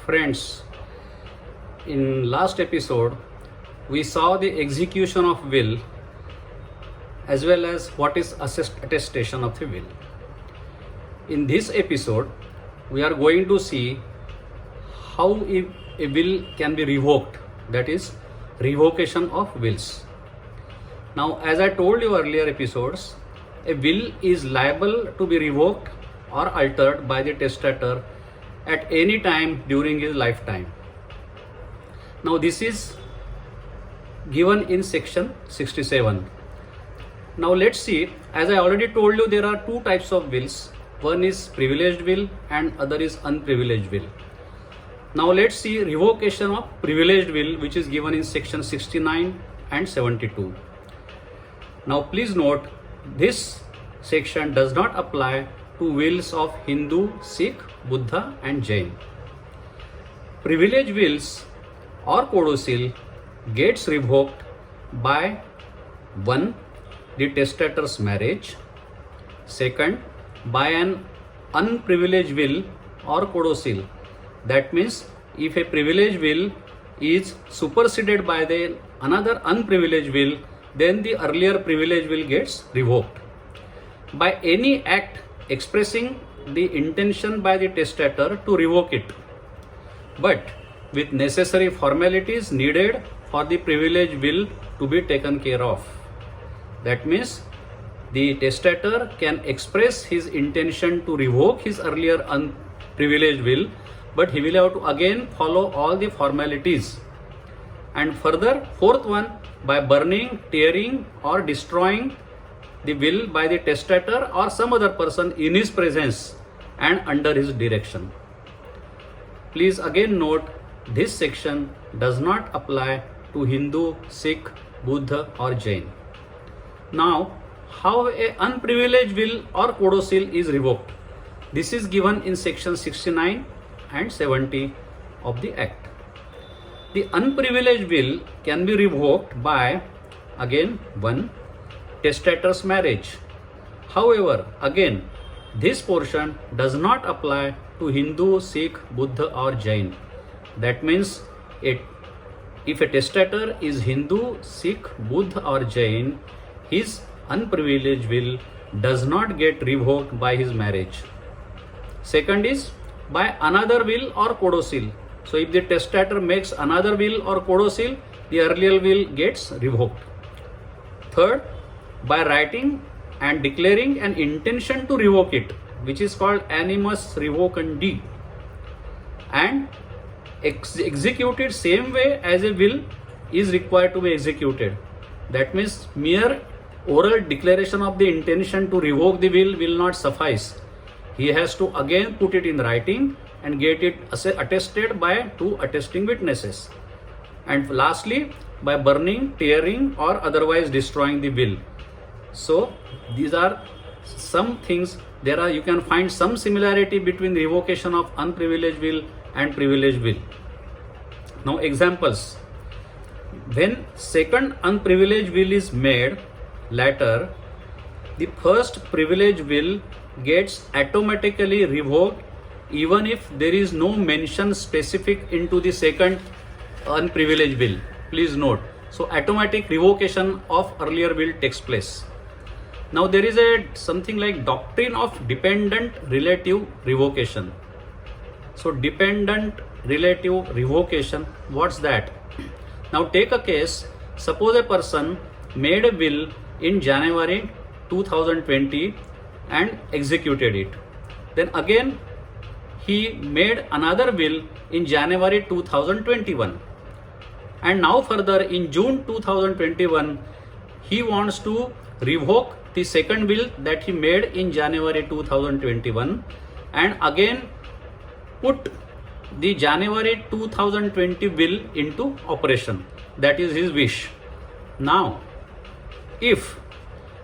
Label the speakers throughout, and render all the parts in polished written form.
Speaker 1: Friends, in last episode, we saw the execution of will as well as what is attestation of the will. In this episode, we are going to see how a will can be revoked, that is, revocation of wills. Now, as I told you earlier episodes, a will is liable to be revoked or altered by the testator at any time during his lifetime. Now, this is given in section 67. Now, let's see. As I already told you, there are two types of wills. One is privileged will and other is unprivileged will. Now, let's see revocation of privileged will, which is given in section 69 and 72. Now, please note, this section does not apply to wills of Hindu, Sikh, Buddha and Jain. Privileged wills or codicil gets revoked by 1. The testator's marriage. 2. By an unprivileged will or codicil. That means if a privileged will is superseded by the another unprivileged will, then the earlier privileged will gets revoked. By any act expressing the intention by the testator to revoke it, but with necessary formalities needed for the privileged will to be taken care of. That means the testator can express his intention to revoke his earlier unprivileged will, but he will have to again follow all the formalities. And further, fourth one, by burning, tearing or destroying the will by the testator or some other person in his presence and under his direction. Please again note, this section does not apply to Hindu, Sikh, Buddha or Jain. Now, how a unprivileged will or codicil is revoked? This is given in section 69 and 70 of the Act. The unprivileged will can be revoked by, again, 1. Testator's marriage. However, again, this portion does not apply to Hindu, Sikh, Buddha or Jain. That means if a testator is Hindu, Sikh, Buddha or Jain, his unprivileged will does not get revoked by his marriage. Second is by another will or codicil. So if the testator makes another will or codicil, the earlier will gets revoked. Third, by writing and declaring an intention to revoke it, which is called animus revocandi, and executed same way as a will is required to be executed. That means mere oral declaration of the intention to revoke the will not suffice. He has to again put it in writing and get it attested by 2 attesting witnesses. And lastly, by burning, tearing or otherwise destroying the will. So these are some things. You can find some similarity between revocation of unprivileged will and privileged will. Now, examples. When second unprivileged will is made later, the first privileged will gets automatically revoked even if there is no mention specific into the second unprivileged will. Please note. So automatic revocation of earlier will takes place. Now there is something like doctrine of dependent relative revocation. So dependent relative revocation, what's that? Now take a case. Suppose a person made a will in January 2020 and executed it. Then again he made another will in January 2021. And now further in June 2021, he wants to revoke the second will that he made in January 2021 and again put the January 2020 will into operation. That is his wish. Now, if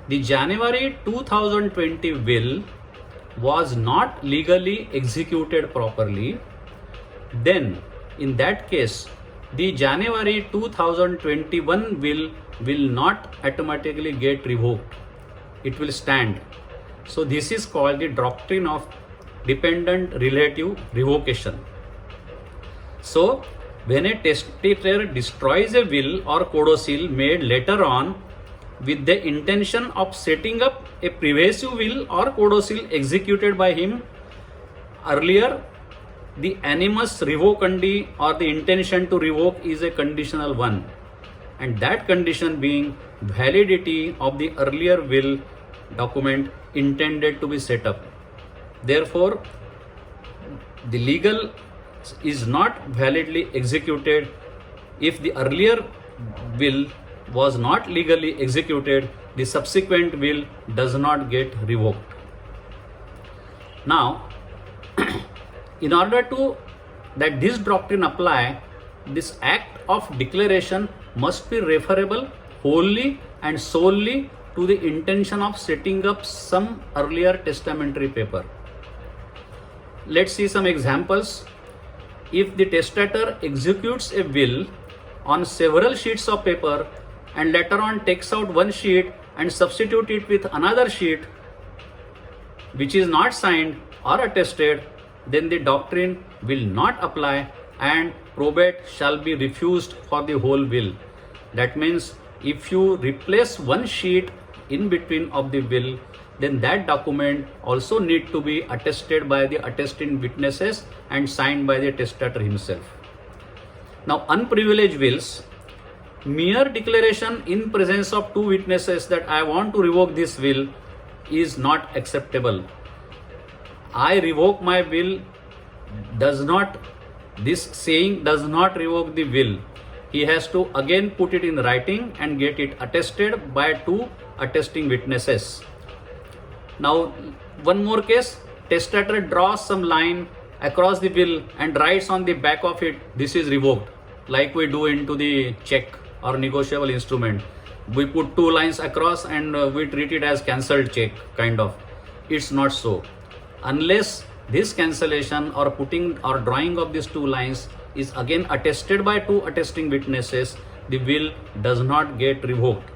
Speaker 1: the January 2020 will was not legally executed properly, then in that case, the January 2021 will not automatically get revoked. It will stand. So this is called the doctrine of dependent relative revocation. So when a testator destroys a will or codicil made later on with the intention of setting up a previous will or codicil executed by him earlier, the animus revocandi or the intention to revoke is a conditional one, and that condition being validity of the earlier will document intended to be set up. Therefore, the legal is not validly executed if the earlier will was not legally executed. The subsequent will does not get revoked. Now, in order to that this doctrine apply, this act of declaration must be referable wholly and solely to the intention of setting up some earlier testamentary paper. Let's see some examples. If the testator executes a will on several sheets of paper and later on takes out one sheet and substitute it with another sheet which is not signed or attested, then the doctrine will not apply and probate shall be refused for the whole will. That means if you replace one sheet in between of the will, then that document also need to be attested by the attesting witnesses and signed by the testator himself. Now, unprivileged wills, mere declaration in presence of two witnesses that I want to revoke this will is not acceptable. I revoke my will this saying does not revoke the will. He has to again put it in writing and get it attested by two attesting witnesses. Now, one more case, testator draws some line across the will and writes on the back of it, this is revoked, like we do into the check or negotiable instrument. We put two lines across and we treat it as cancelled check, kind of. It's not so. Unless this cancellation or putting or drawing of these two lines is again attested by two attesting witnesses, the will does not get revoked.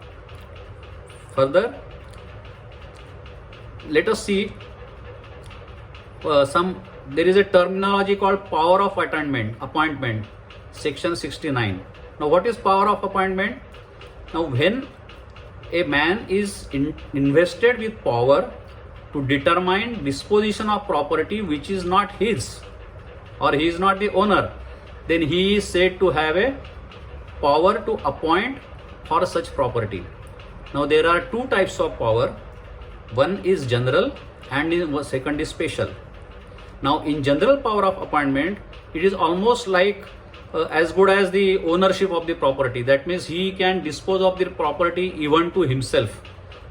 Speaker 1: Further, let us see there is a terminology called power of appointment, section 69. Now, what is power of appointment? Now, when a man is invested with power to determine disposition of property which is not his, or he is not the owner, then he is said to have a power to appoint for such property. Now, there are two types of power. One is general and second is special. Now, in general power of appointment, it is almost like as good as the ownership of the property. That means he can dispose of the property even to himself.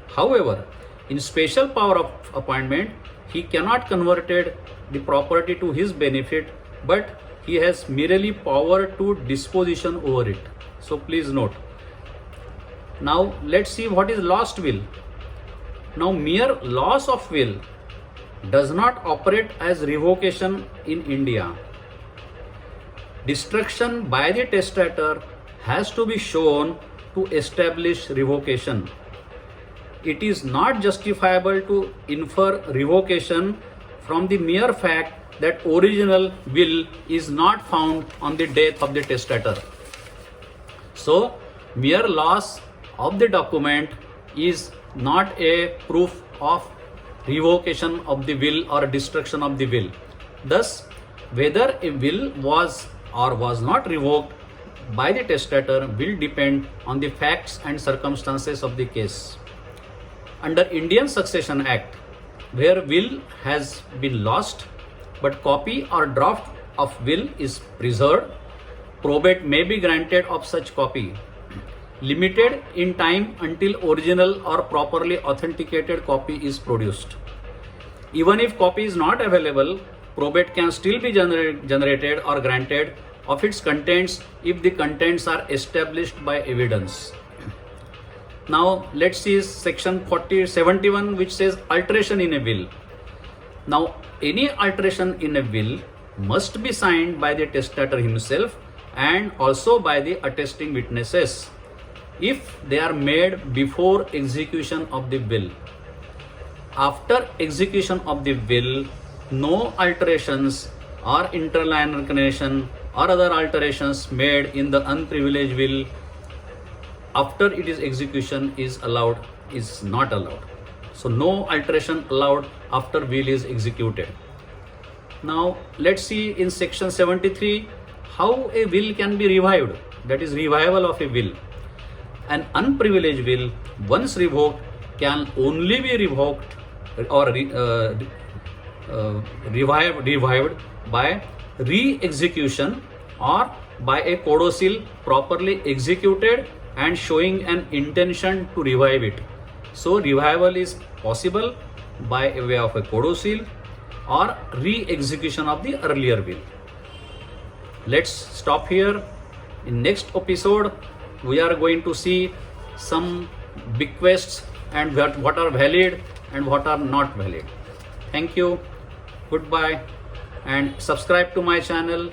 Speaker 1: However, in special power of appointment, he cannot convert the property to his benefit, but he has merely power to disposition over it. So please note. Now let's see what is lost will. Now, mere loss of will does not operate as revocation in India. Destruction by the testator has to be shown to establish revocation. It is not justifiable to infer revocation from the mere fact that original will is not found on the death of the testator. So, mere loss of the document is not a proof of revocation of the will or destruction of the will. Thus, whether a will was or was not revoked by the testator will depend on the facts and circumstances of the case. Under Indian Succession Act, where will has been lost but copy or draft of will is preserved, probate may be granted of such copy, limited in time until original or properly authenticated copy is produced. Even if copy is not available, probate can still be generated or granted of its contents if the contents are established by evidence. Now let's see section 71 which says alteration in a will. Now, any alteration in a will must be signed by the testator himself and also by the attesting witnesses if they are made before execution of the will. After execution of the will, no alterations or interlineation or other alterations made in the unprivileged will after it is execution is allowed is not allowed. So no alteration allowed after will is executed. Now let's see in section 73 how a will can be revived, that is revival of a will. An unprivileged will once revoked can only be revoked or revived by re-execution or by a codicil properly executed and showing an intention to revive it. So revival is possible by a way of a codicil or re-execution of the earlier will. Let's stop here. In next episode we are going to see some bequests and what are valid and what are not valid. Thank you, goodbye, and subscribe to my channel.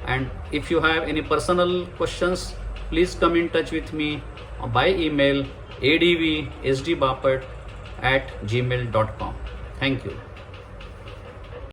Speaker 1: And if you have any personal questions, please come in touch with me by email advsdbapat@gmail.com. Thank you.